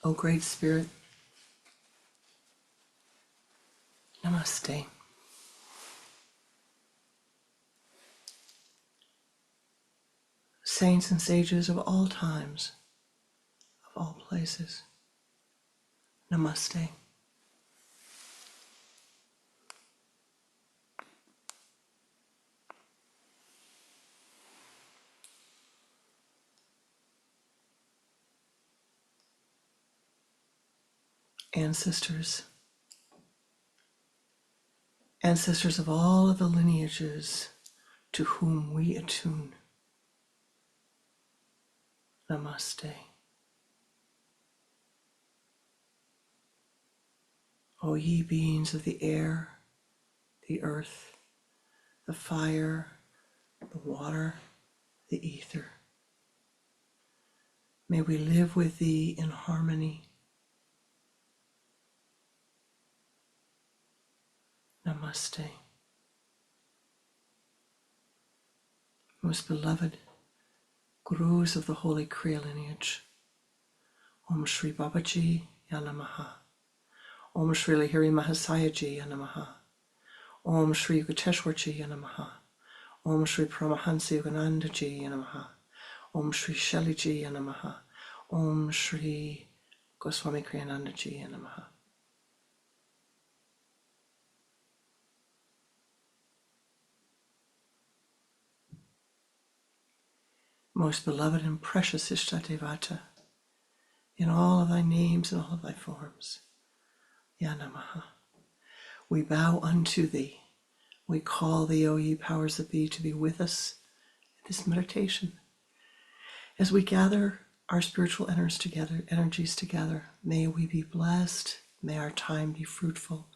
O Great Spirit, Namaste. Saints and sages of all times, of all places, Namaste. Ancestors, ancestors of all of the lineages to whom we attune, Namaste. O ye beings of the air, the earth, the fire, the water, the ether, may we live with thee in harmony. Namaste. Most beloved Gurus of the Holy Kriya lineage, Om Shri Babaji Yanamaha, Om Shri Lahiri Mahasayaji Yanamaha, Om Shri Yukateshwarji Yanamaha, Om Shri Paramahansa Yoganandaji Yanamaha, Om Shri Shaliji Yanamaha, Om Shri Goswami Kriyanandaji Yanamaha. Most beloved and precious Ishtadevata, in all of thy names and all of thy forms, Yanamaha. We bow unto thee. We call thee, O ye powers that be, to be with us in this meditation. As we gather our spiritual energies together, may we be blessed. May our time be fruitful.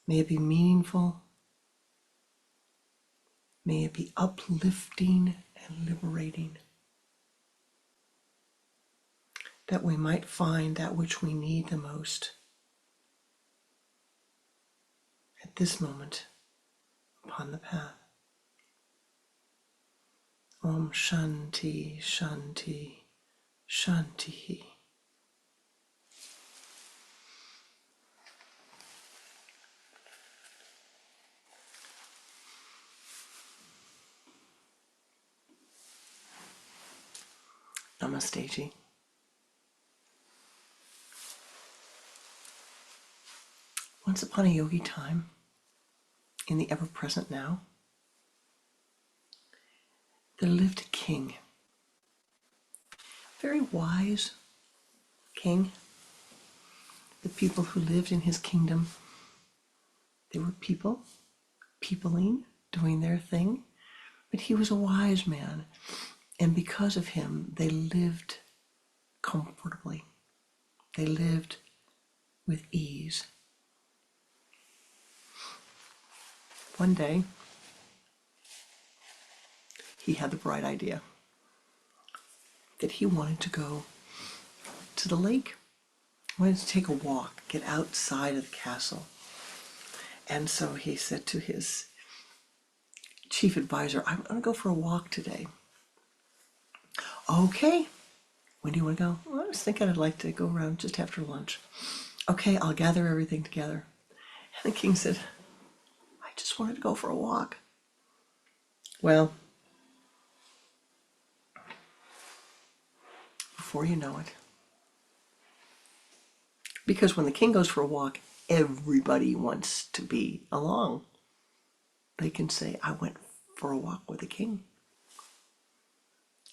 May it be meaningful. May it be uplifting and liberating, that we might find that which we need the most at this moment upon the path. Om Shanti, Shanti, Shanti. Namaste ji. Once upon a yogi time, in the ever-present now, there lived a king, a very wise king. The people who lived in his kingdom, they were peopling, doing their thing, but he was a wise man, and because of him, they lived comfortably. They lived with ease. One day, he had the bright idea that he wanted to go to the lake. He wanted to take a walk, get outside of the castle. And so he said to his chief advisor, I'm going to go for a walk today. Okay. When do you want to go? Well, I was thinking I'd like to go around just after lunch. Okay, I'll gather everything together. And the king said, I just wanted to go for a walk. Well, before you know it, because when the king goes for a walk, everybody wants to be along. They can say, I went for a walk with the king.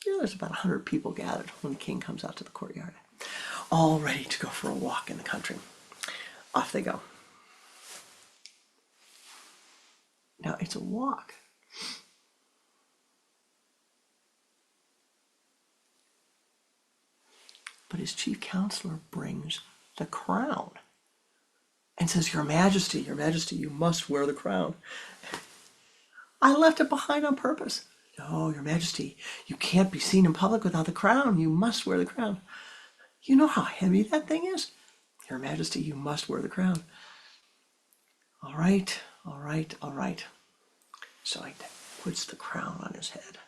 There's about 100 people gathered when the king comes out to the courtyard, all ready to go for a walk in the country. Off they go. Now it's a walk. But his chief counselor brings the crown and says, Your Majesty, you must wear the crown. I left it behind on purpose. No, Your Majesty, you can't be seen in public without the crown. You must wear the crown. You know how heavy that thing is? Your Majesty, you must wear the crown. All right. So he puts the crown on his head.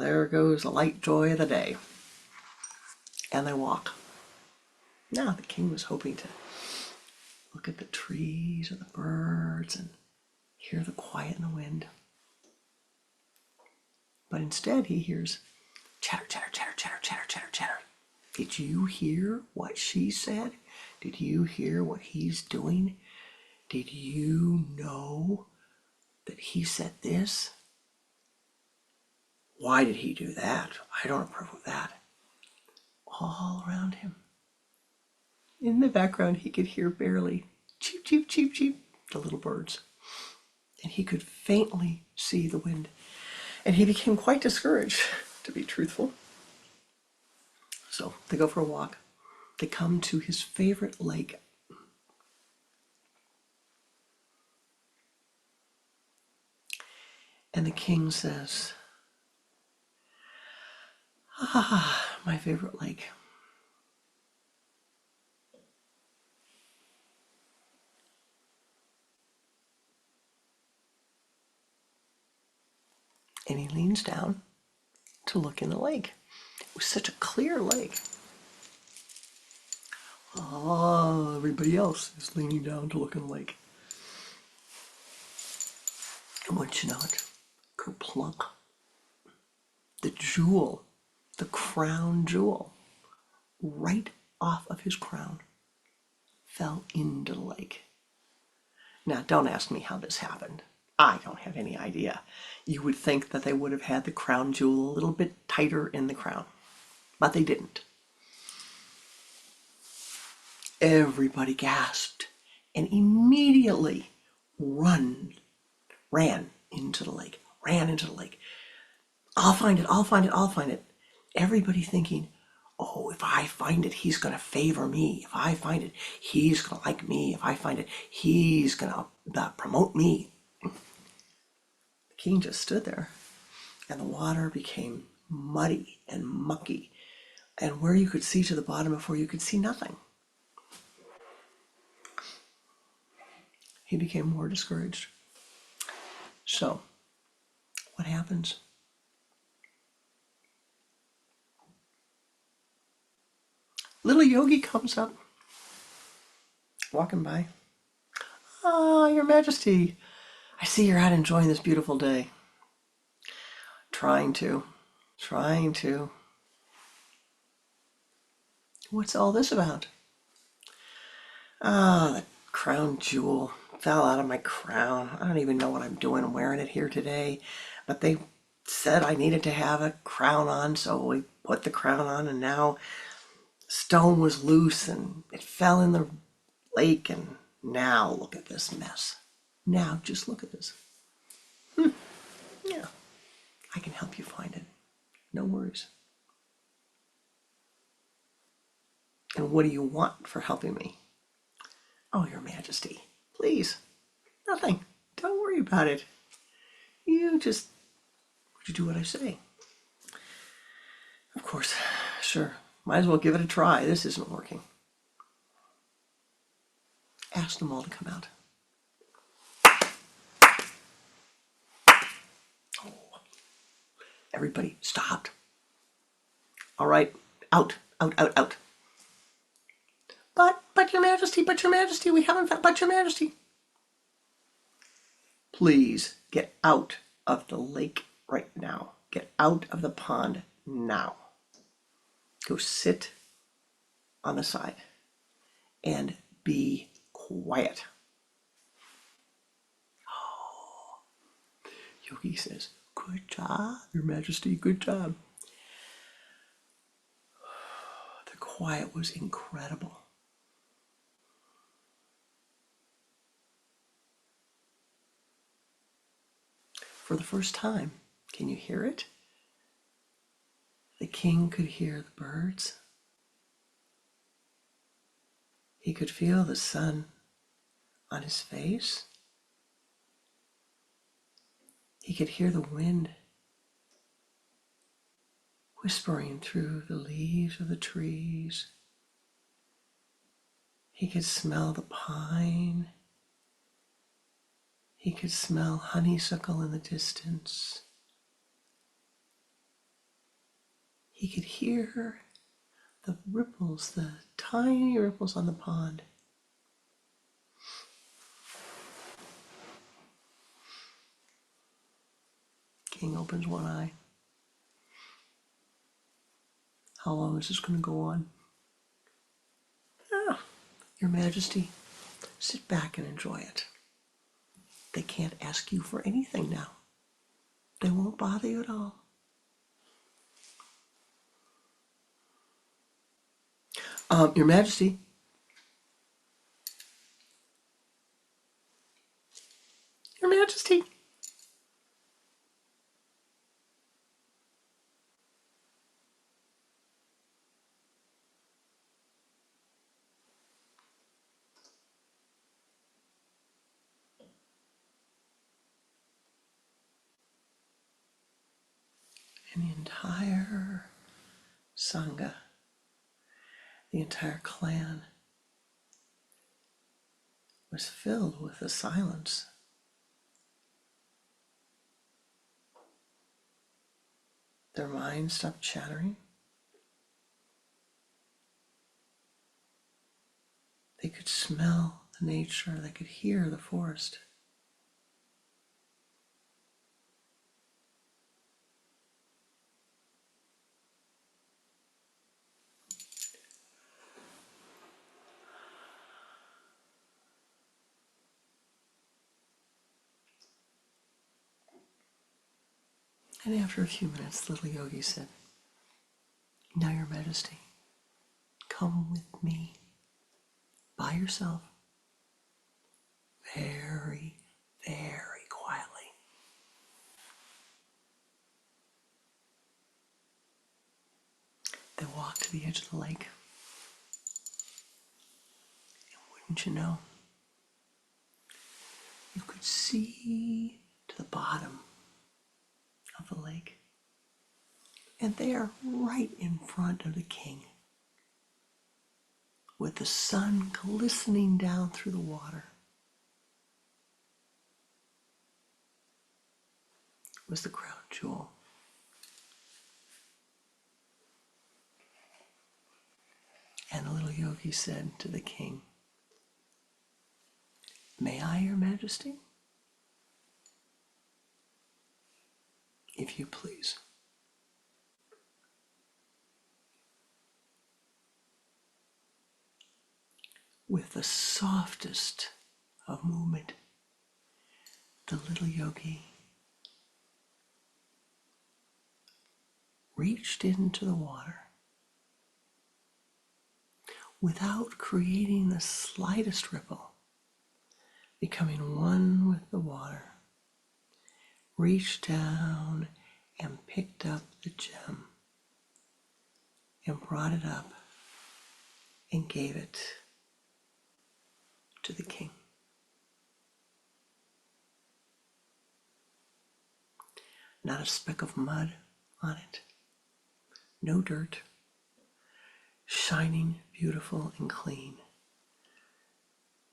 there goes the light joy of the day. And they walk. Now the king was hoping to look at the trees or the birds and hear the quiet in the wind. But instead he hears chatter, chatter, chatter, chatter, chatter, chatter, chatter. Did you hear what she said? Did you hear what he's doing? Did you know that he said this? Why did he do that? I don't approve of that. All around him. In the background, he could hear barely cheep, cheep, cheep, cheep, the little birds. And he could faintly see the wind. And he became quite discouraged, to be truthful. So they go for a walk. They come to his favorite lake. And the king says, "Ah, my favorite lake. And he leans down to look in the lake. It was such a clear lake. Ah, everybody else is leaning down to look in the lake. And once you know it, kerplunk. The jewel, the crown jewel, right off of his crown, fell into the lake. Now, don't ask me how this happened. I don't have any idea. You would think that they would have had the crown jewel a little bit tighter in the crown, but they didn't. Everybody gasped and immediately ran into the lake, I'll find it, I'll find it, I'll find it. Everybody thinking, oh, if I find it, he's going to favor me. If I find it, he's going to like me. If I find it, he's going to promote me. The king just stood there, and the water became muddy and mucky. And where you could see to the bottom before, you could see nothing. He became more discouraged. So, what happens? Little Yogi comes up, walking by. Ah, Your Majesty, I see you're out enjoying this beautiful day. Trying to. What's all this about? Ah, the crown jewel fell out of my crown. I don't even know what I'm doing. I'm wearing it here today. But they said I needed to have a crown on, so we put the crown on, and now stone was loose and it fell in the lake, and now look at this mess. Now just look at this. Yeah, I can help you find it. No worries. And what do you want for helping me? Oh, Your Majesty, please, nothing. Don't worry about it. You just, would you do what I say? Of course, sure. Might as well give it a try. This isn't working. Ask them all to come out. Oh. Everybody stopped. All right, out. But Your Majesty, we haven't found, but Your Majesty. Please get out of the lake right now. Get out of the pond now. Go sit on the side and be quiet. Oh. Yogi says, good job, Your Majesty, good job. The quiet was incredible. For the first time, can you hear it? The king could hear the birds. He could feel the sun on his face. He could hear the wind whispering through the leaves of the trees. He could smell the pine. He could smell honeysuckle in the distance. He could hear the ripples, the tiny ripples on the pond. King opens one eye. How long is this going to go on? Ah, Your Majesty, sit back and enjoy it. They can't ask you for anything now. They won't bother you at all. Your Majesty. Your Majesty. And the entire Sangha, the entire clan, was filled with the silence. Their minds stopped chattering. They could smell the nature. They could hear the forest. And after a few minutes, the little yogi said, "Now, Your Majesty, come with me by yourself, very, very quietly." They walked to the edge of the lake. And wouldn't you know, you could see to the bottom of the lake. And there, right in front of the king, with the sun glistening down through the water, was the crown jewel. And the little yogi said to the king, "May I, Your Majesty?" "If you please." With the softest of movement, the little yogi reached into the water without creating the slightest ripple, becoming one with the water, reached down and picked up the gem and brought it up and gave it to the king. Not a speck of mud on it, no dirt, shining, beautiful, and clean.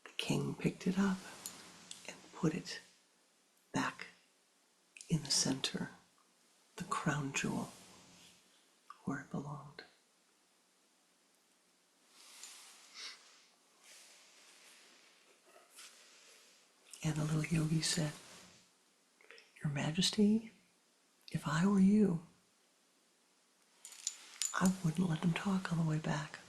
The king picked it up and put it back in the center, the crown jewel, where it belonged. And the little yogi said, "Your Majesty, if I were you, I wouldn't let them talk on the way back.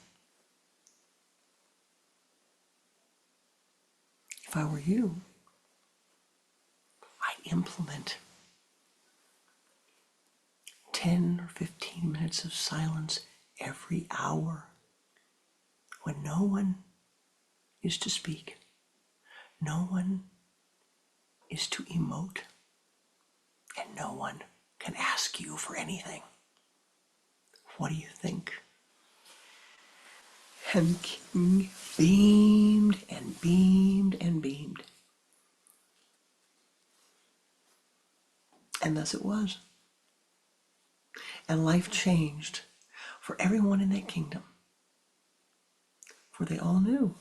If I were you, I'd implement 10 or 15 minutes of silence every hour when no one is to speak, no one is to emote, and no one can ask you for anything. What do you think?" And the king beamed and beamed and beamed. And thus it was. And life changed for everyone in that kingdom. For they all knew.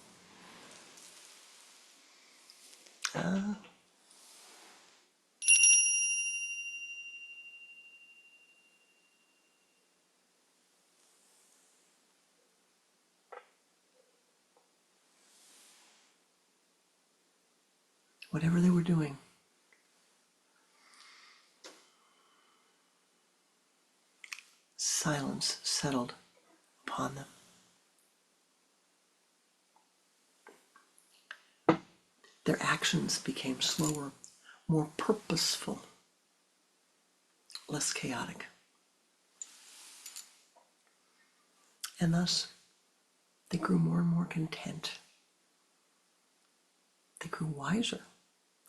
whatever they were doing, silence settled upon them. Their actions became slower, more purposeful, less chaotic. And thus, they grew more and more content. They grew wiser.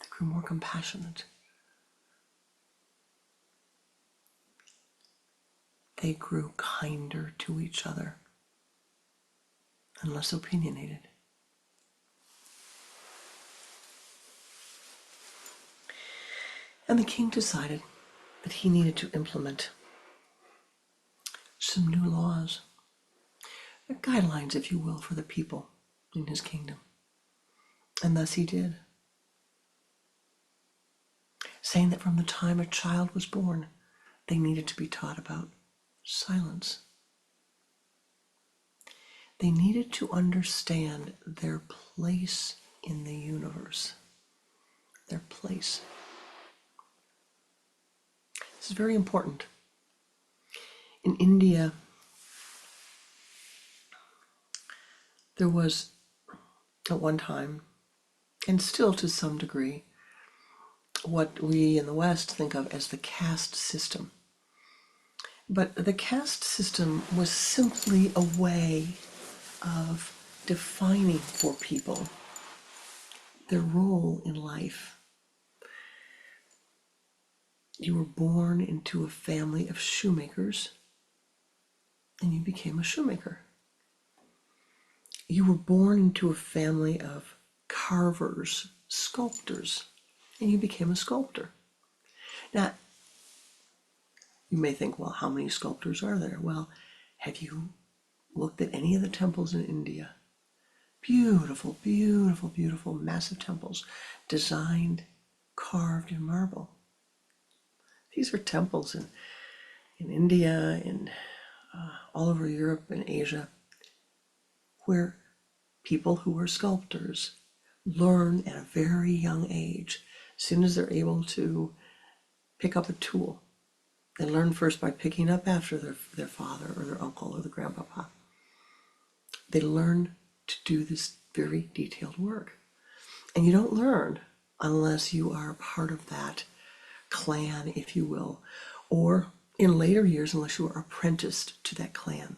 They grew more compassionate. They grew kinder to each other and less opinionated. And the king decided that he needed to implement some new laws, guidelines, if you will, for the people in his kingdom. And thus he did, saying that from the time a child was born, they needed to be taught about silence. They needed to understand their place in the universe. Their place. This is very important. In India, there was, at one time, and still to some degree, what we in the West think of as the caste system. But the caste system was simply a way of defining for people their role in life. You were born into a family of shoemakers, and you became a shoemaker. You were born into a family of carvers, sculptors, and you became a sculptor. Now, you may think, well, how many sculptors are there? Well, have you looked at any of the temples in India? Beautiful, beautiful, beautiful, massive temples, designed, carved in marble. These are temples in India, in all over Europe and Asia, where people who are sculptors learn at a very young age. As soon as they're able to pick up a tool, they learn first by picking up after their father or their uncle or the grandpapa. They learn to do this very detailed work. And you don't learn unless you are a part of that clan, if you will, or in later years, unless you are apprenticed to that clan.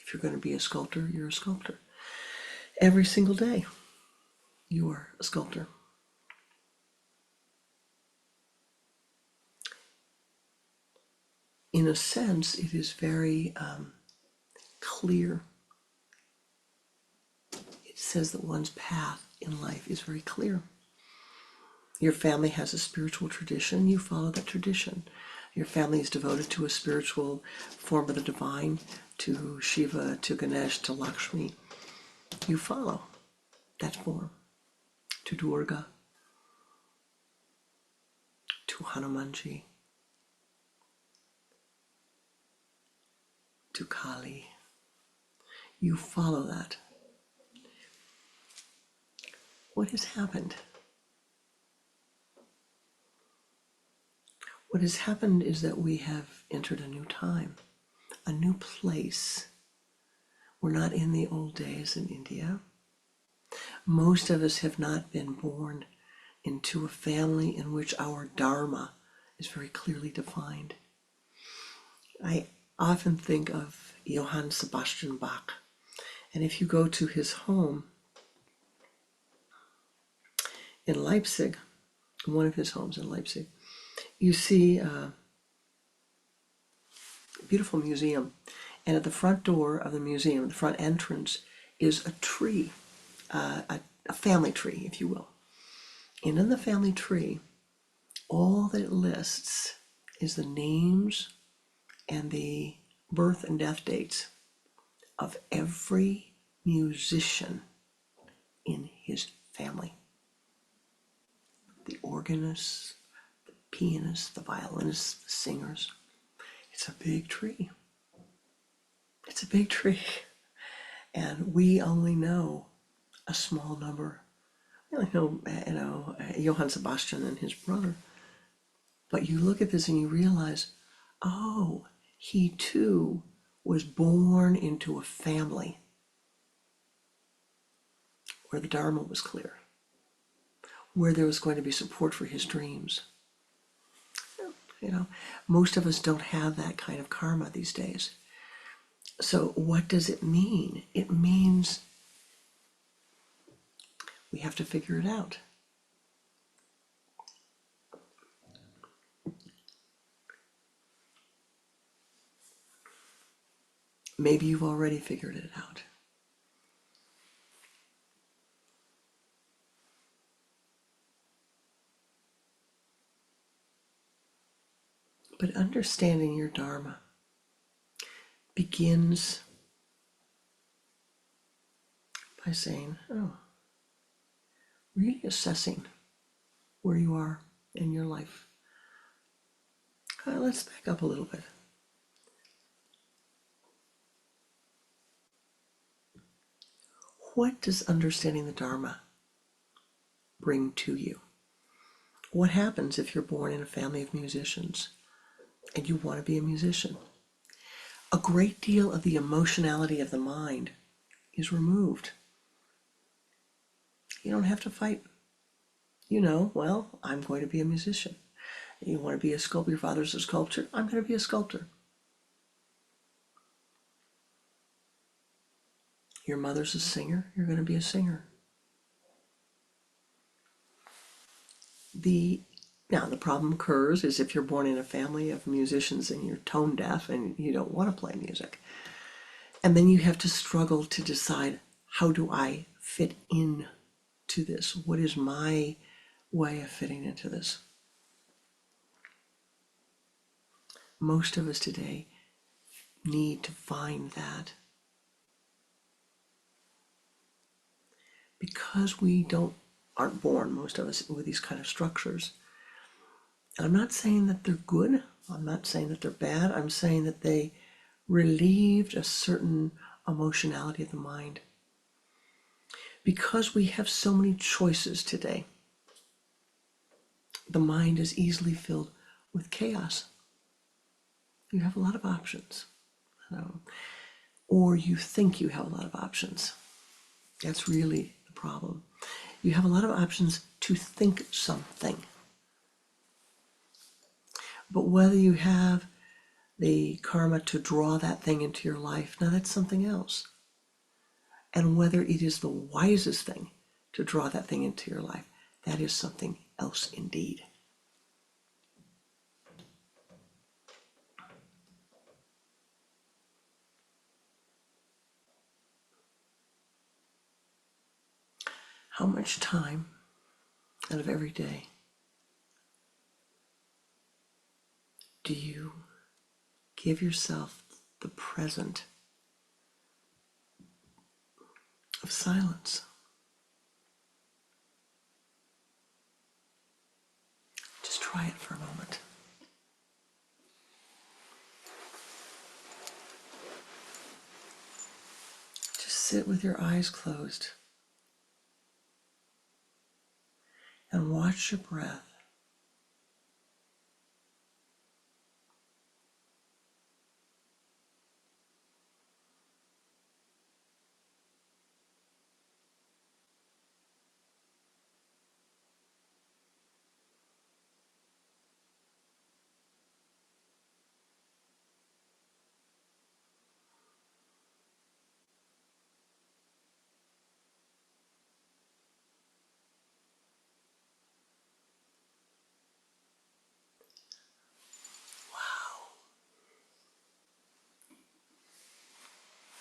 If you're going to be a sculptor, you're a sculptor. Every single day, you are a sculptor. In a sense, it is very clear. It says that one's path in life is very clear. Your family has a spiritual tradition, you follow that tradition. Your family is devoted to a spiritual form of the divine, to Shiva, to Ganesh, to Lakshmi. You follow that form. To Durga, to Hanumanji, to Kali. You follow that. What has happened? What has happened is that we have entered a new time, a new place. We're not in the old days in India. Most of us have not been born into a family in which our dharma is very clearly defined. I often think of Johann Sebastian Bach, and if you go to his home in Leipzig, one of his homes in Leipzig, you see a beautiful museum, and at the front door of the museum, the front entrance, is a tree, a family tree, if you will. And in the family tree, all that it lists is the names and the birth and death dates of every musician in his family. The organists, the pianists, the violinists, the singers. It's a big tree. It's a big tree. And we only know a small number. Johann Sebastian and his brother. But you look at this and you realize, oh, he too was born into a family where the Dharma was clear, where there was going to be support for his dreams. Most of us don't have that kind of karma these days. So what does it mean? It means we have to figure it out. Maybe you've already figured it out. But understanding your Dharma begins by saying, oh, really assessing where you are in your life. Let's back up a little bit. What does understanding the Dharma bring to you? What happens if you're born in a family of musicians and you want to be a musician? A great deal of the emotionality of the mind is removed. You don't have to fight. Well, I'm going to be a musician. You want to be a sculptor, your father's a sculptor, I'm going to be a sculptor. Your mother's a singer, you're going to be a singer. Now, the problem occurs is if you're born in a family of musicians and you're tone deaf and you don't want to play music. And then you have to struggle to decide, how do I fit in to this? What is my way of fitting into this? Most of us today need to find that. Because we aren't born, most of us, with these kind of structures. And I'm not saying that they're good. I'm not saying that they're bad. I'm saying that they relieved a certain emotionality of the mind. Because we have so many choices today, the mind is easily filled with chaos. You have a lot of options. Or you think you have a lot of options. That's really the problem. You have a lot of options to think something. But whether you have the karma to draw that thing into your life, now that's something else. And whether it is the wisest thing to draw that thing into your life, that is something else indeed. How much time out of every day do you give yourself the present of silence? Just try it for a moment. Just sit with your eyes closed and watch your breath.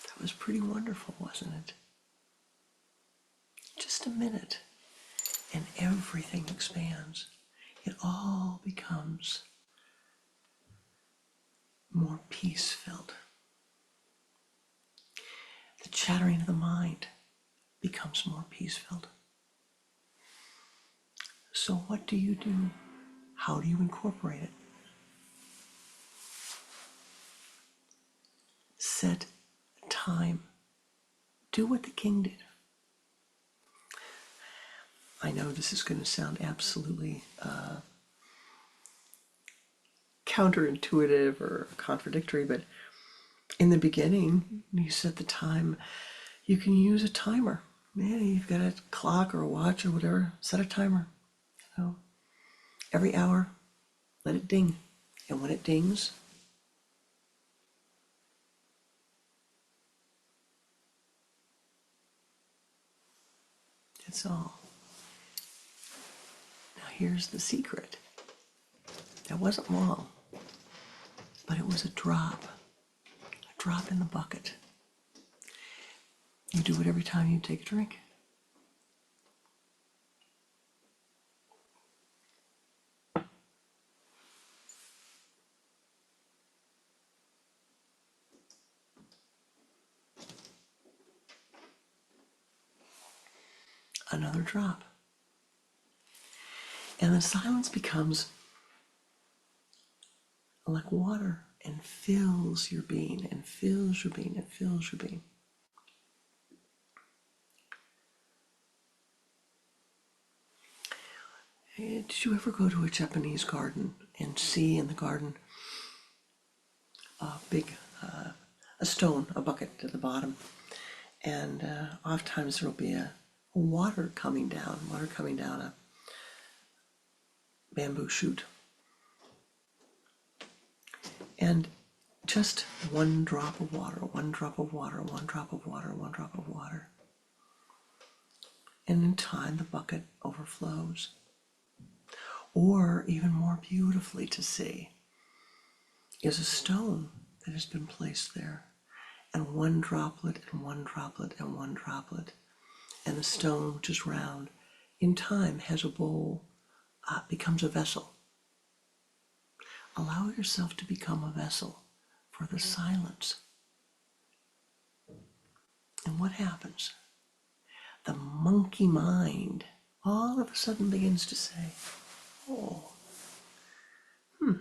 That was pretty wonderful, wasn't it? Just a minute, and everything expands. It all becomes more peace-filled. The chattering of the mind becomes more peace-filled. So what do you do? How do you incorporate it? Set time. Do what the king did. I know this is going to sound absolutely counterintuitive or contradictory, but in the beginning, you set the time. You can use a timer. Yeah, you've got a clock or a watch or whatever. Set a timer. So every hour, let it ding. And when it dings, that's all. Now here's the secret. That wasn't long, but it was a drop in the bucket. You do it every time you take a drink. Another drop. And the silence becomes like water and fills your being and fills your being and fills your being. Did you ever go to a Japanese garden and see in the garden a big, a stone, a bucket at the bottom? And oftentimes there will be a water coming down a bamboo shoot. And just one drop of water, one drop of water, one drop of water, one drop of water. And in time, the bucket overflows. Or even more beautifully to see is a stone that has been placed there. And one droplet and one droplet and one droplet. And the stone, which is round, in time has a bowl, becomes a vessel. Allow yourself to become a vessel for the silence. And what happens? The monkey mind all of a sudden begins to say, oh, oh,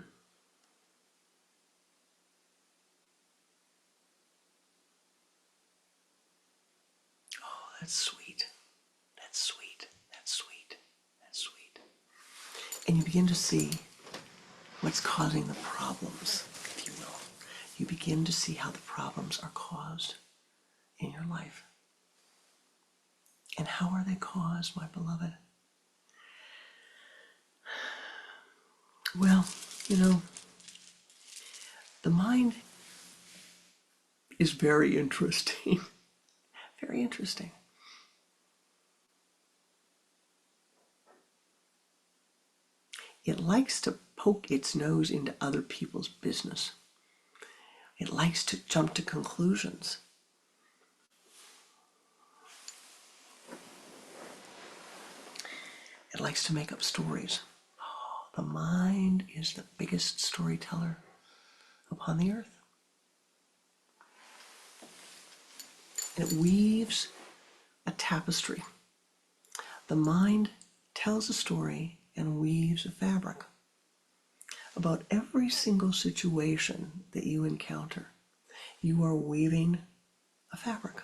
that's sweet, that's sweet, that's sweet, that's sweet. And you begin to see what's causing the problems, if you will. You begin to see how the problems are caused in your life. And how are they caused, my beloved? Well, the mind is very interesting. Very interesting. It likes to poke its nose into other people's business. It likes to jump to conclusions. It likes to make up stories. Oh, the mind is the biggest storyteller upon the earth. And it weaves a tapestry. The mind tells a story and weaves a fabric about every single situation that you encounter. You are weaving a fabric.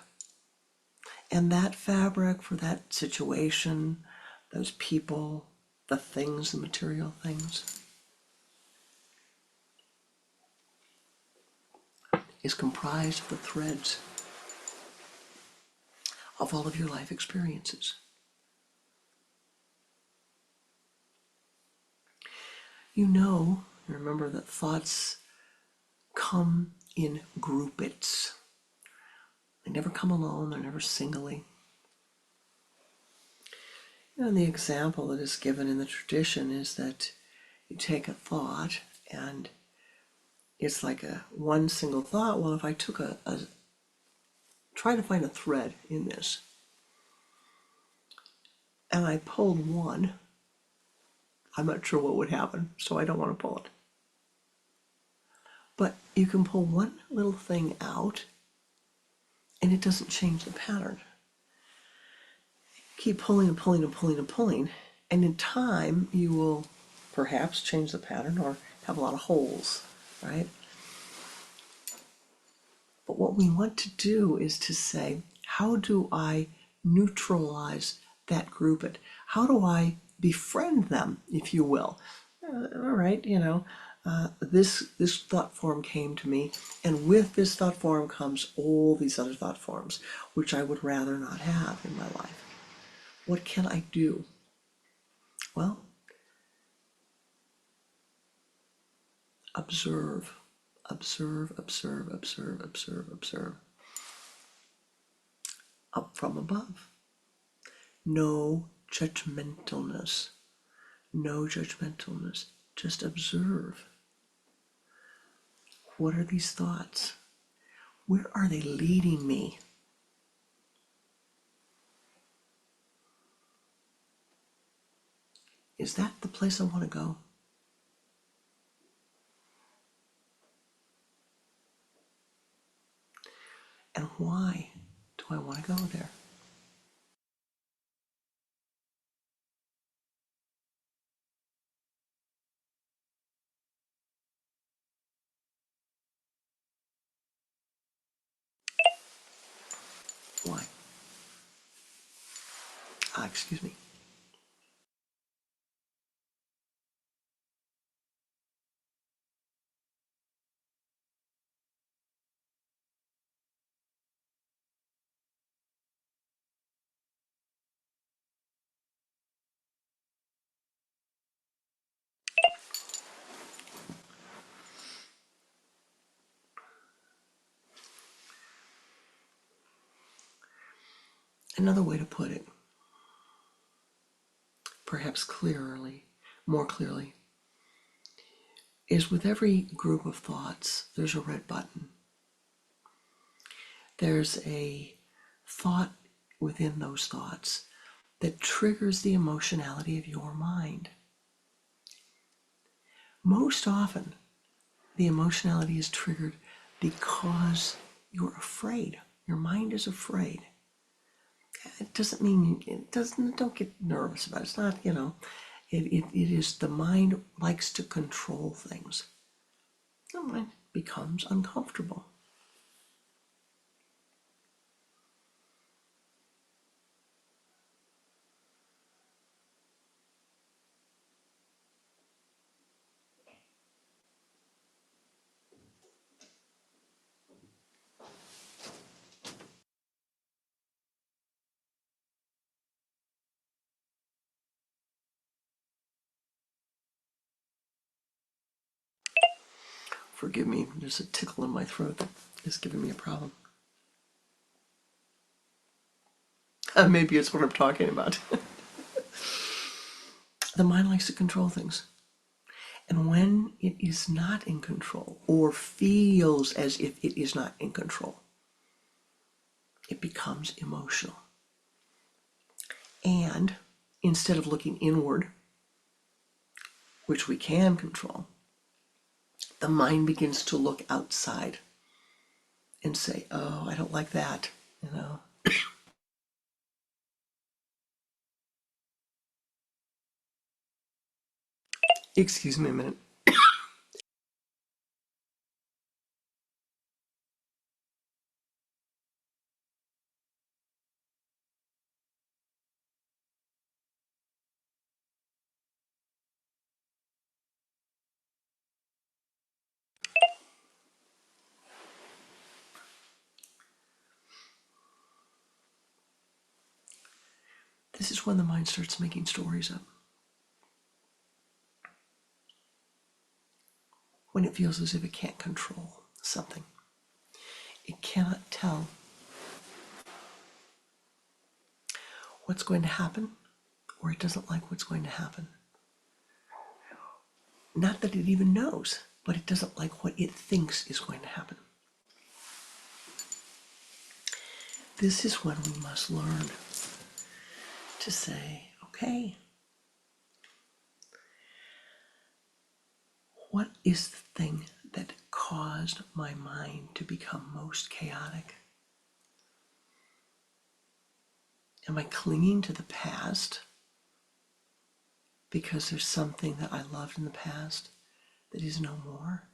And that fabric for that situation, those people, the things, the material things, is comprised of the threads of all of your life experiences. Remember that thoughts come in groupits. They never come alone, they're never singly. And the example that is given in the tradition is that you take a thought and it's like one single thought. Well, if I took try to find a thread in this, and I pulled one, I'm not sure what would happen, so I don't want to pull it. But you can pull one little thing out, and it doesn't change the pattern. Keep pulling and pulling and pulling and pulling, and in time, you will perhaps change the pattern or have a lot of holes, right? But what we want to do is to say, how do I neutralize that grouping? How do I befriend them, if you will? All right, this thought form came to me, and with this thought form comes all these other thought forms, which I would rather not have in my life. What can I do? Well, observe, observe, observe, observe, observe, observe. Up from above. No judgmentalness. No judgmentalness. Just observe. What are these thoughts? Where are they leading me? Is that the place I want to go? And why do I want to go there? Why? Excuse me. Another way to put it, perhaps more clearly, is with every group of thoughts, there's a red button. There's a thought within those thoughts that triggers the emotionality of your mind. Most often, the emotionality is triggered because you're afraid. Your mind is afraid. It doesn't mean, don't get nervous about it. It's not, it is the mind likes to control things. The mind becomes uncomfortable. Forgive me, there's a tickle in my throat that is giving me a problem. Maybe it's what I'm talking about. The mind likes to control things. And when it is not in control, or feels as if it is not in control, it becomes emotional. And instead of looking inward, which we can control, the mind begins to look outside and say, oh, I don't like that, Excuse me a minute. This is when the mind starts making stories up. When it feels as if it can't control something. It cannot tell what's going to happen, or it doesn't like what's going to happen. Not that it even knows, but it doesn't like what it thinks is going to happen. This is when we must learn to say, okay, what is the thing that caused my mind to become most chaotic? Am I clinging to the past because there's something that I loved in the past that is no more?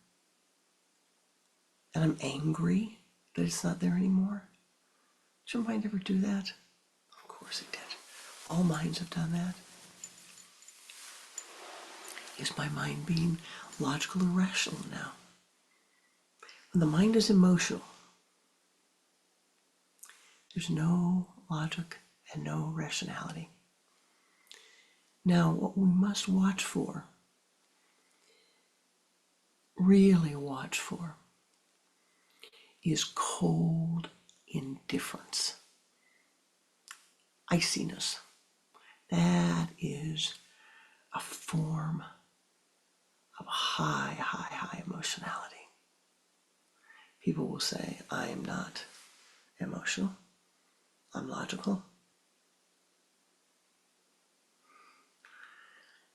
And I'm angry that it's not there anymore? Did your mind ever do that? Of course it did. All minds have done that. Is my mind being logical or rational now? When the mind is emotional, there's no logic and no rationality. Now, what we must watch for, really watch for, is cold indifference, iciness. That is a form of high, high, high emotionality. People will say, I am not emotional, I'm logical.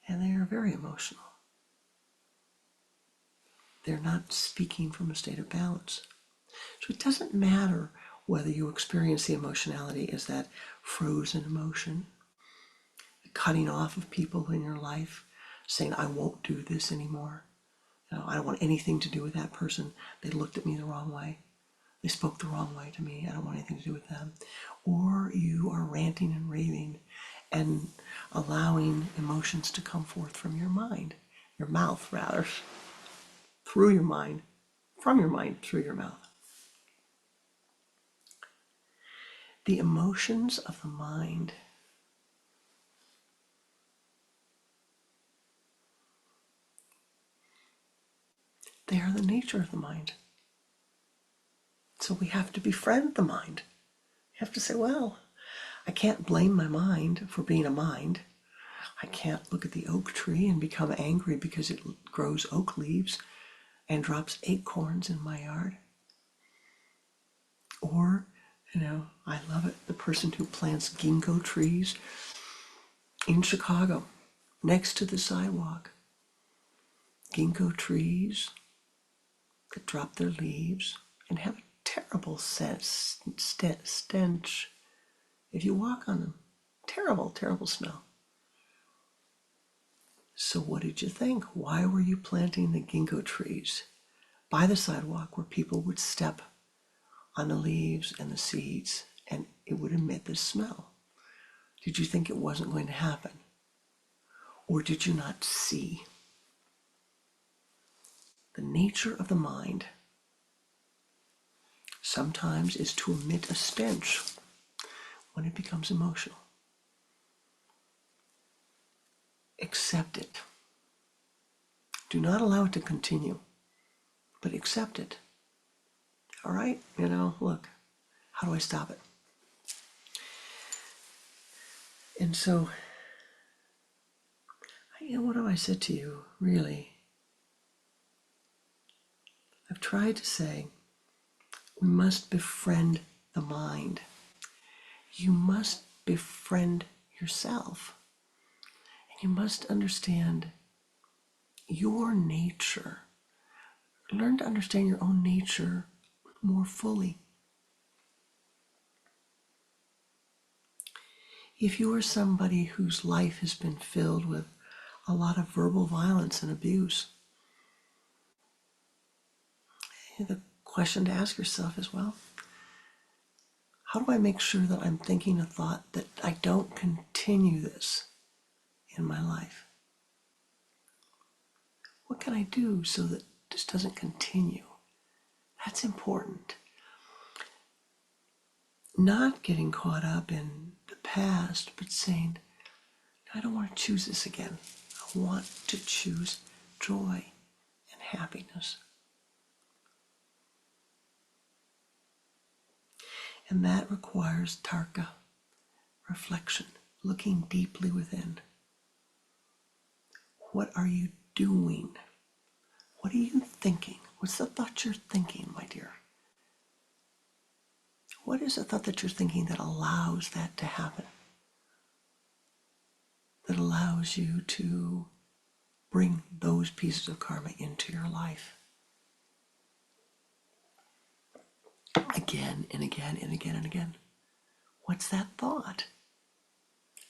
And they are very emotional. They're not speaking from a state of balance. So it doesn't matter whether you experience the emotionality as that frozen emotion, the cutting off of people in your life, saying, I won't do this anymore. I don't want anything to do with that person. They looked at me the wrong way. They spoke the wrong way to me. I don't want anything to do with them. Or you are ranting and raving and allowing emotions to come forth from your mind, your mouth rather, through your mind, from your mind through your mouth. The emotions of the mind they are the nature of the mind. So we have to befriend the mind. You have to say, well, I can't blame my mind for being a mind. I can't look at the oak tree and become angry because it grows oak leaves and drops acorns in my yard. Or, I love it, the person who plants ginkgo trees in Chicago next to the sidewalk. Ginkgo trees that drop their leaves and have a terrible stench if you walk on them. Terrible, terrible smell. So what did you think? Why were you planting the ginkgo trees by the sidewalk where people would step on the leaves and the seeds and it would emit this smell? Did you think it wasn't going to happen? Or did you not see? The nature of the mind sometimes is to emit a stench when it becomes emotional. Accept it. Do not allow it to continue, but accept it. All right? Look, how do I stop it? And so, what have I said to you, really? I've tried to say, we must befriend the mind. You must befriend yourself. And you must understand your nature. Learn to understand your own nature more fully. If you are somebody whose life has been filled with a lot of verbal violence and abuse, the question to ask yourself is, well, how do I make sure that I'm thinking a thought that I don't continue this in my life? What can I do so that this doesn't continue? That's important. Not getting caught up in the past, but saying, I don't want to choose this again. I want to choose joy and happiness. And that requires tarka, reflection, looking deeply within. What are you doing? What are you thinking? What's the thought you're thinking, my dear? What is the thought that you're thinking that allows that to happen? That allows you to bring those pieces of karma into your life? Again and again and again and again. What's that thought?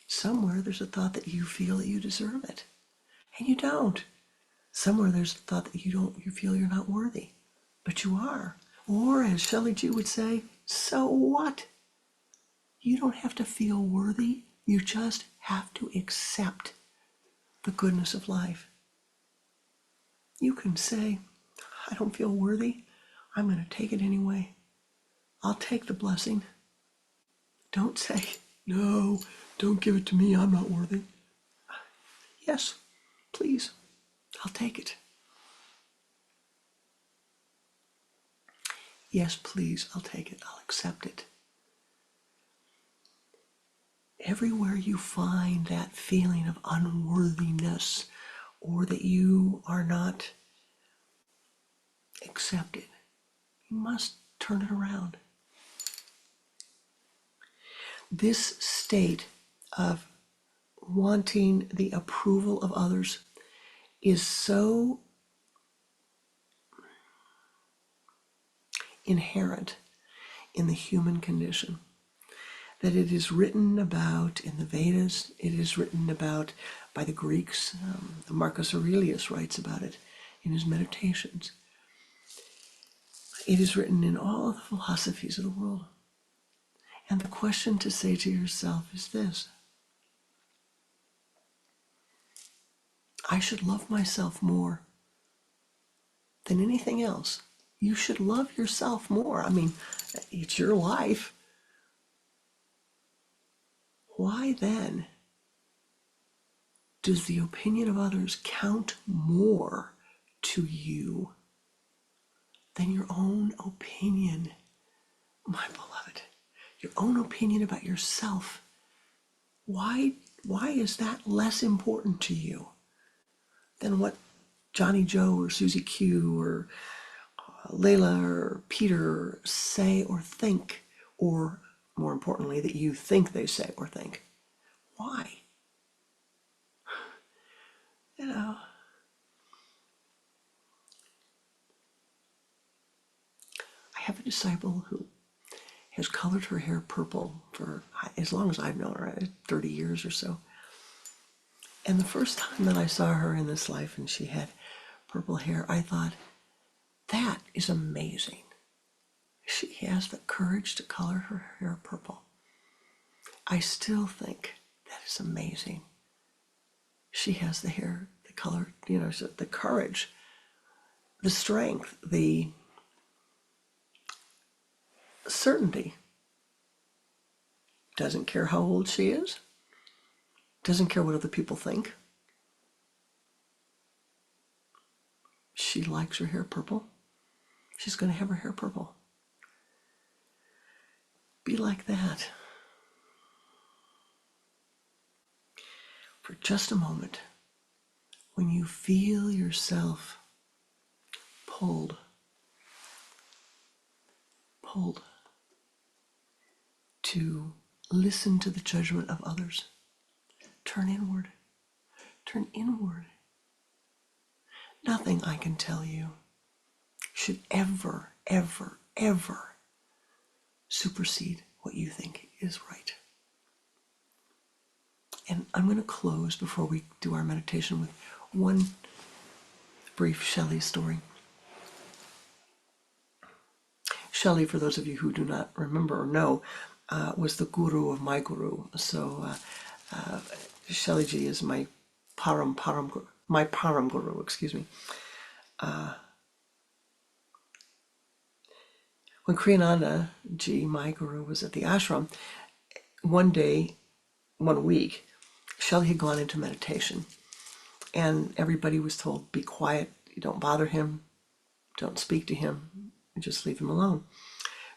Somewhere there's a thought that you feel that you deserve it, and you don't. Somewhere there's a thought that you feel you're not worthy, but you are. Or as Shelley G would say, so what? You don't have to feel worthy. You just have to accept the goodness of life. You can say, I don't feel worthy. I'm going to take it anyway. I'll take the blessing. Don't say, no, don't give it to me. I'm not worthy. Yes, please. I'll take it. Yes, please. I'll take it. I'll accept it. Everywhere you find that feeling of unworthiness or that you are not accepted, you must turn it around. This state of wanting the approval of others is so inherent in the human condition that it is written about in the Vedas, it is written about by the Greeks. Marcus Aurelius writes about it in his meditations. It is written in all the philosophies of the world. And the question to say to yourself is this: I should love myself more than anything else. You should love yourself more. I mean, it's your life. Why then does the opinion of others count more to you than your own opinion, my beloved? Your own opinion about yourself. Why is that less important to you than what Johnny Joe or Susie Q or Layla or Peter say or think, or more importantly, that you think they say or think? Why? You know, I have a disciple who has colored her hair purple for as long as I've known her, 30 years or so. And the first time that I saw her in this life and she had purple hair, I thought, that is amazing. She has the courage to color her hair purple. I still think that is amazing. She has the hair, the color, the courage, the strength, the certainty. Doesn't care how old she is. Doesn't care what other people think. She likes her hair purple. She's going to have her hair purple. Be like that. For just a moment, when you feel yourself pulled to listen to the judgment of others, turn inward. Turn inward. Nothing I can tell you should ever, ever, ever supersede what you think is right. And I'm going to close before we do our meditation with one brief Shelley story. Shelley, for those of you who do not remember or know, was the guru of my guru. So Shelley ji is my param guru, excuse me. When Kriyananda ji, my guru, was at the ashram, one week, Shelley had gone into meditation, and everybody was told, be quiet, you don't bother him, don't speak to him, just leave him alone.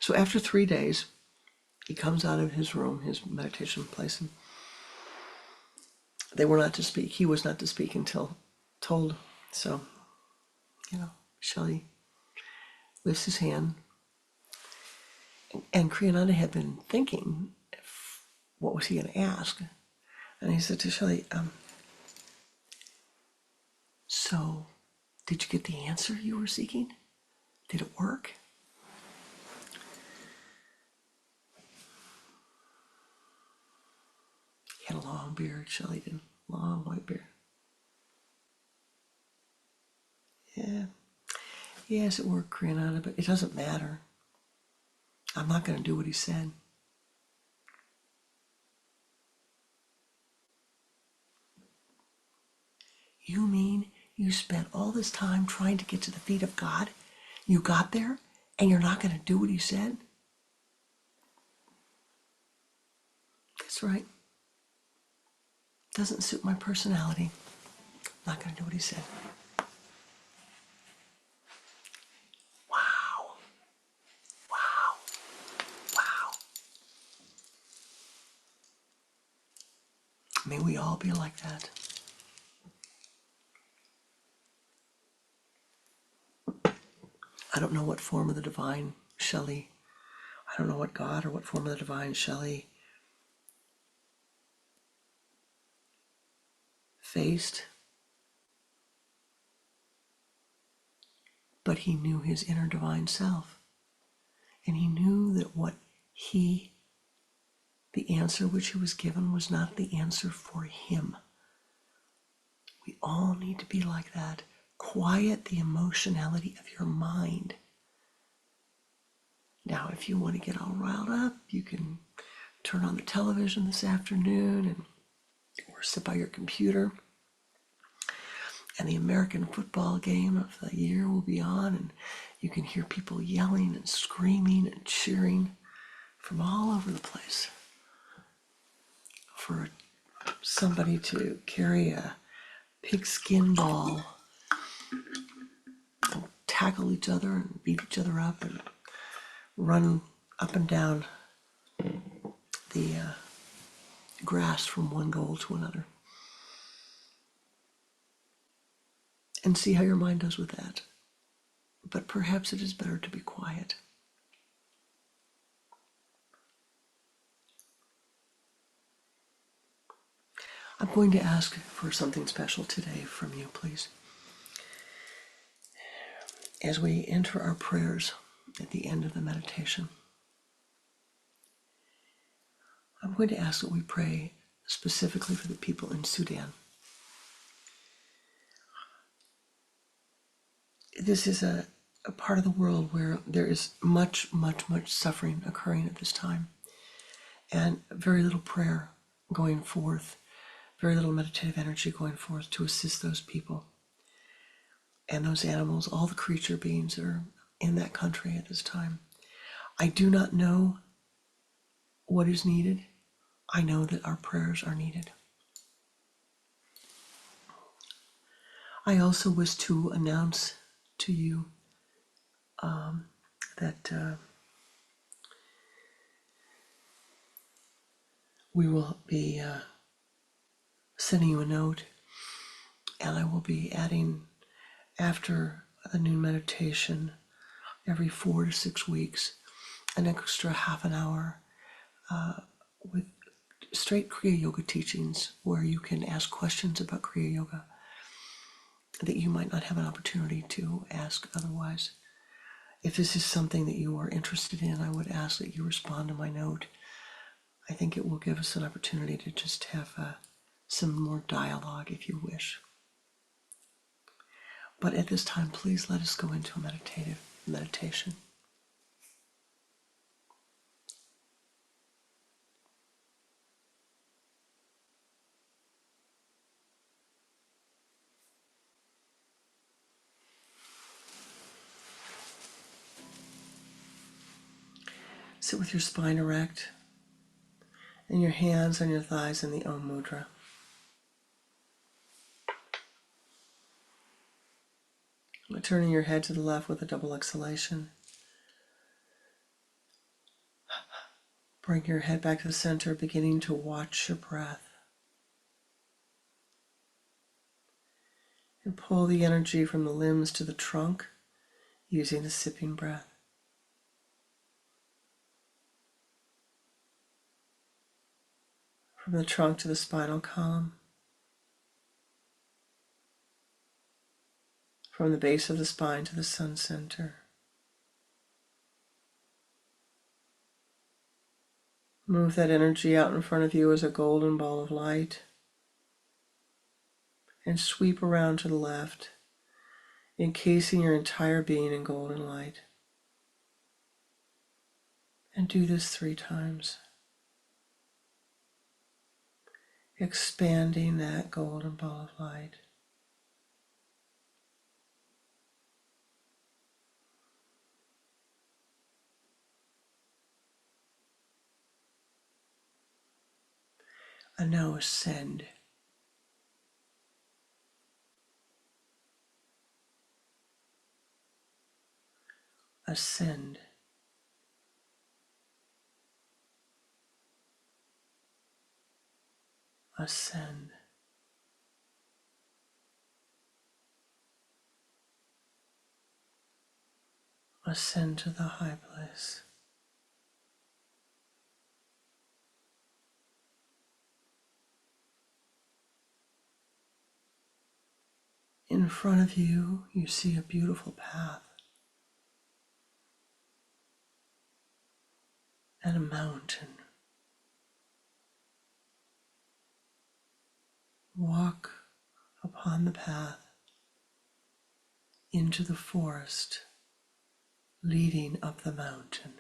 So after 3 days, he comes out of his room, his meditation place, and they were not to speak. He was not to speak until told. So, Shelley lifts his hand, and Kriyananda had been thinking, what was he going to ask? And he said to Shelley, so did you get the answer you were seeking? Did it work? He had a long beard, Shelley did. Long white beard. Yeah. Yes, it worked, Kriyananda, but it doesn't matter. I'm not going to do what he said. You mean You spent all this time trying to get to the feet of God. You got there, and you're not going to do what he said? That's right. Doesn't suit my personality. Not going to do what he said. Wow. Wow. Wow. May we all be like that. I don't know what form of the divine Shelley, I don't know what God or what form of the divine Shelley faced, but he knew his inner divine self. And he knew that the answer which he was given was not the answer for him. We all need to be like that. Quiet the emotionality of your mind. Now, if you want to get all riled up, you can turn on the television this afternoon or sit by your computer, and the American football game of the year will be on, and you can hear people yelling and screaming and cheering from all over the place for somebody to carry a pigskin ball and tackle each other and beat each other up and run up and down the grass from one goal to another. And see how your mind does with that. But perhaps it is better to be quiet. I'm going to ask for something special today from you, please. As we enter our prayers at the end of the meditation, I'm going to ask that we pray specifically for the people in Sudan. This is a part of the world where there is much suffering occurring at this time, and very little prayer going forth, very little meditative energy going forth to assist those people and those animals, all the creature beings that are in that country at this time. I do not know what is needed. I know that our prayers are needed. I also wish to announce to you that we will be sending you a note, and I will be adding, after the noon meditation, every 4 to 6 weeks, an extra half an hour with straight Kriya Yoga teachings where you can ask questions about Kriya Yoga that you might not have an opportunity to ask otherwise. If this is something that you are interested in, I would ask that you respond to my note. I think it will give us an opportunity to just have some more dialogue if you wish. But at this time, please let us go into a meditation. Sit with your spine erect and your hands on your thighs in the Om Mudra. Turning your head to the left with a double exhalation. Bring your head back to the center, beginning to watch your breath. And pull the energy from the limbs to the trunk using the sipping breath. From the trunk to the spinal column. From the base of the spine to the sun center. Move that energy out in front of you as a golden ball of light. And sweep around to the left, encasing your entire being in golden light. And do this 3 times. Expanding that golden ball of light. And now ascend. Ascend. Ascend. Ascend to the high place. In front of you, you see a beautiful path and a mountain. Walk upon the path into the forest leading up the mountain.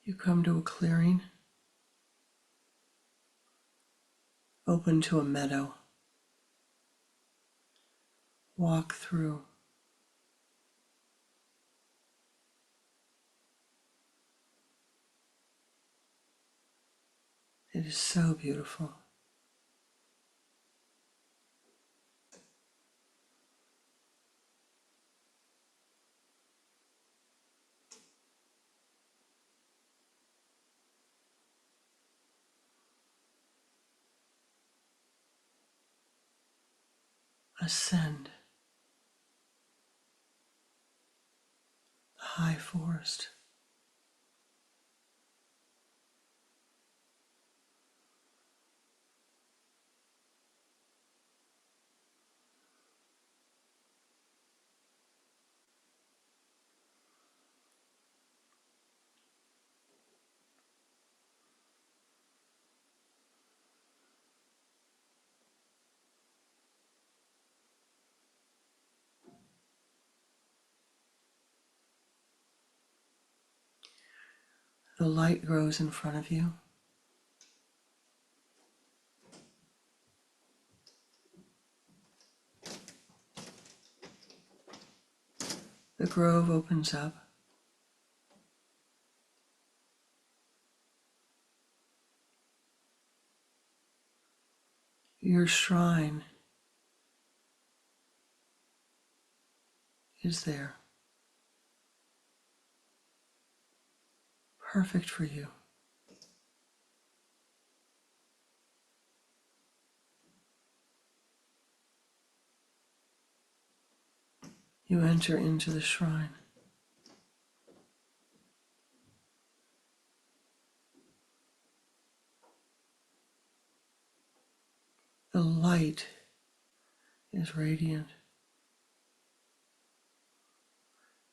You come to a clearing, open to a meadow. Walk through. It is so beautiful. Ascend the high forest. The light grows in front of you. The grove opens up. Your shrine is there, perfect for you. You enter into the shrine. The light is radiant.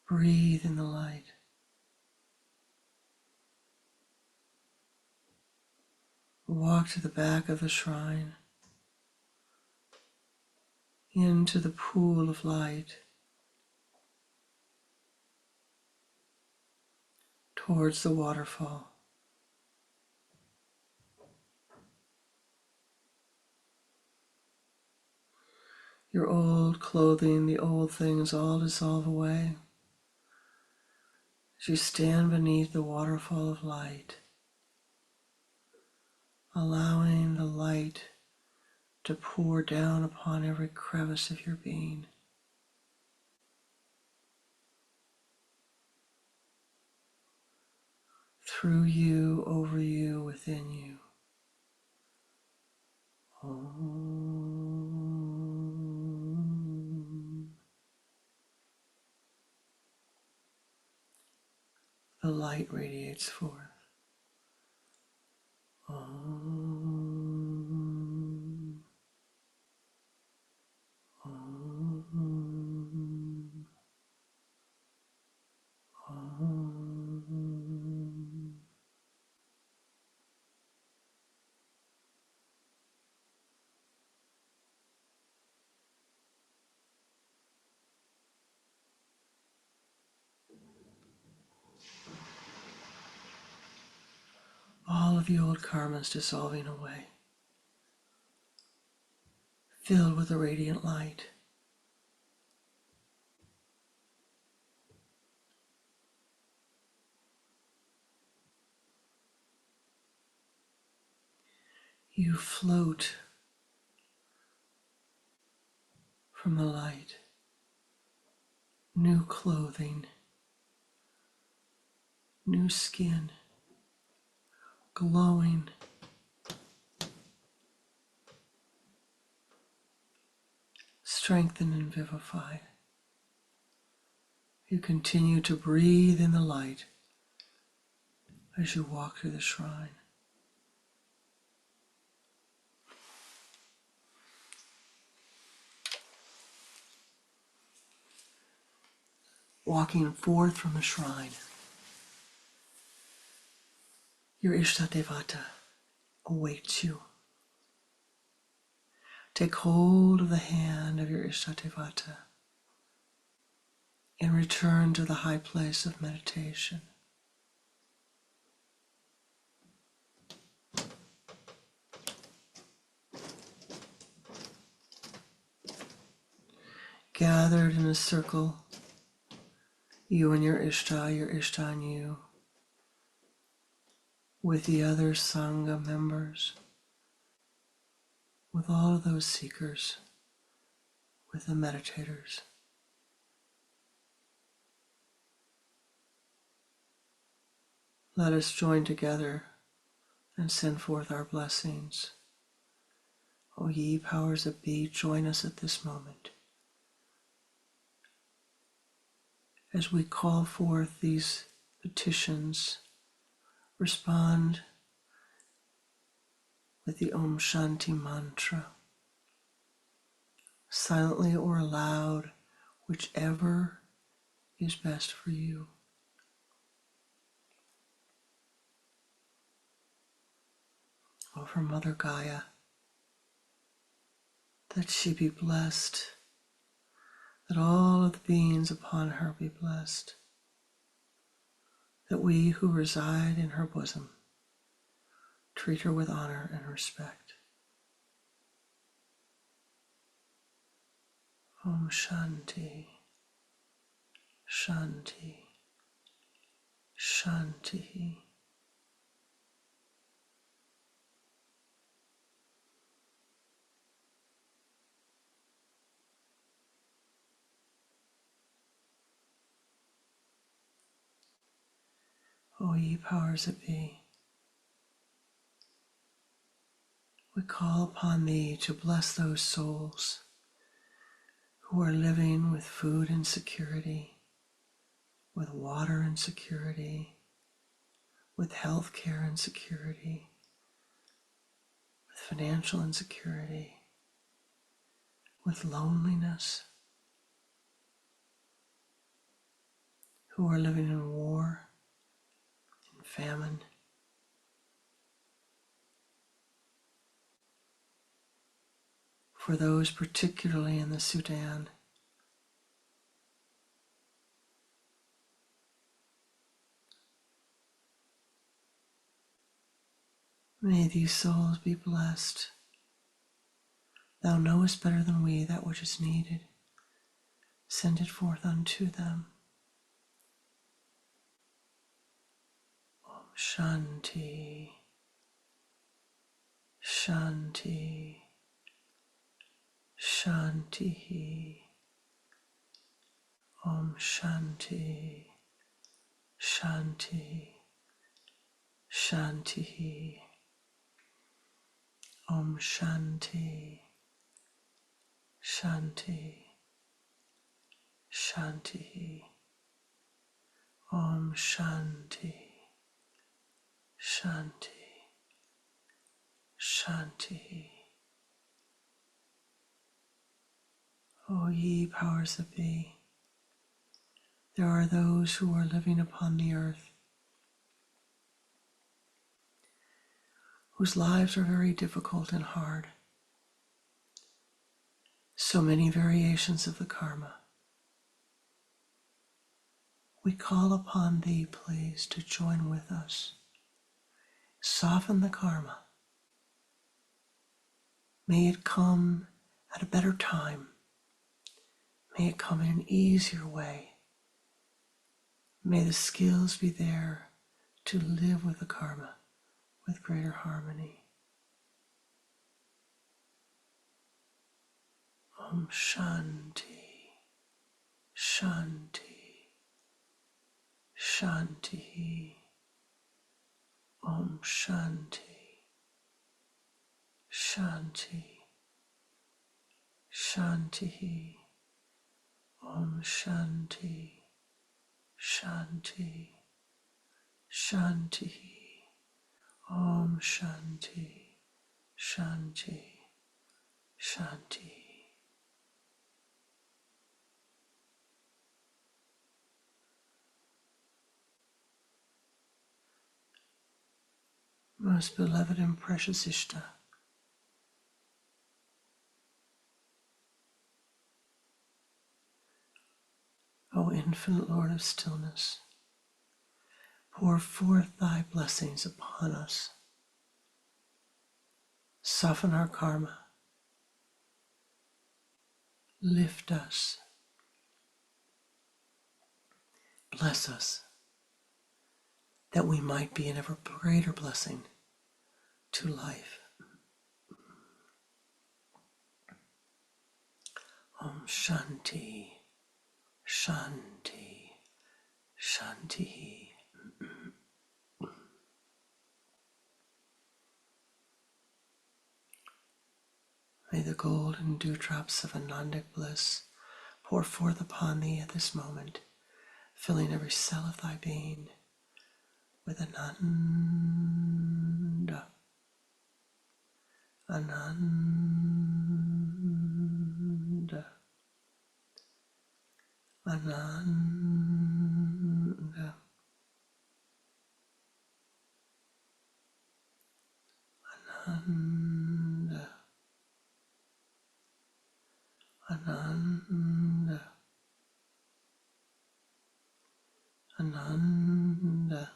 Breathe in the light. Walk to the back of the shrine, into the pool of light, towards the waterfall. Your old clothing, the old things all dissolve away as you stand beneath the waterfall of light, allowing the light to pour down upon every crevice of your being. Through you, over you, within you. Om. The light radiates forth. Om. Om. Om. of the old karmas dissolving away, filled with a radiant light. You float from the light, new clothing, new skin, glowing, strengthened and vivified. You continue to breathe in the light as you walk through the shrine. Walking forth from the shrine, your Ishtadevata awaits you. Take hold of the hand of your Ishtadevata and return to the high place of meditation. Gathered in a circle, you and your Ishta and you, with the other Sangha members, with all of those seekers, with the meditators. Let us join together and send forth our blessings. O ye powers that be, join us at this moment as we call forth these petitions. Respond with the Om Shanti mantra, silently or aloud, whichever is best for you. Offer Mother Gaia that she be blessed, that all of the beings upon her be blessed, that we who reside in her bosom treat her with honor and respect. Om Shanti, Shanti, Shanti. O ye powers that be, we call upon thee to bless those souls who are living with food insecurity, with water insecurity, with health care insecurity, with financial insecurity, with loneliness, who are living in war, in famine, for those particularly in the Sudan. May these souls be blessed. Thou knowest better than we that which is needed. Send it forth unto them. Om Shanti, Shanti, Shanti. Om Shanti, Shanti, Shanti. Om Shanti, Shanti, Shanti. Om Shanti, Shanti, Shanti. O ye powers that be, there are those who are living upon the earth whose lives are very difficult and hard. So many variations of the karma. We call upon thee, please, to join with us Soften the karma. May it come at a better time. May it come in an easier way. May the skills be there to live with the karma with greater harmony. Om Shanti, Shanti, Shanti. Om Shanti, Shanti, Shanti. Om Shanti, Shanti, Shanti. Om Shanti, Shanti, Shanti. Most beloved and precious Ishta, O infinite Lord of stillness, pour forth thy blessings upon us. Soften our karma. Lift us. Bless us, that we might be an ever greater blessing to life. Om Shanti, Shanti, Shanti. May the golden dewdrops of Anandic bliss pour forth upon thee at this moment, filling every cell of thy being with Ananda, Ananda, Ananda, Ananda, Ananda, Ananda.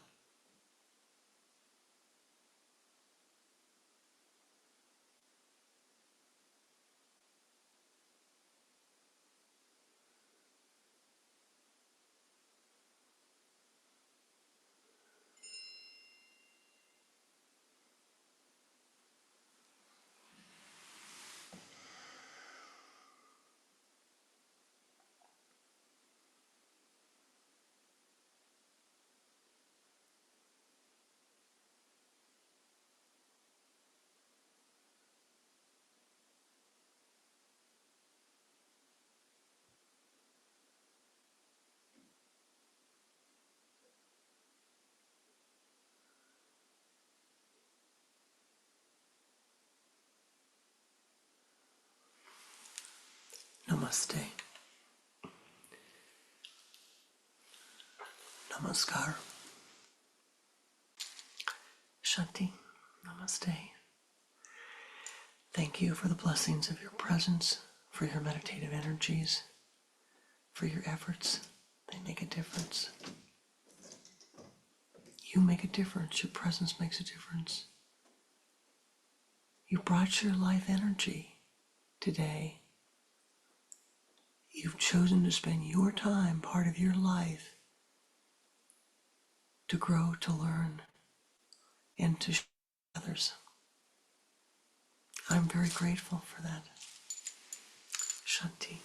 Namaste. Namaskar. Shanti. Namaste. Thank you for the blessings of your presence, for your meditative energies, for your efforts. They make a difference. You make a difference. Your presence makes a difference. You brought your life energy today. You've chosen to spend your time, part of your life, to grow, to learn, and to share with others. I'm very grateful for that. Shanti.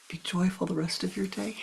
Be joyful the rest of your day.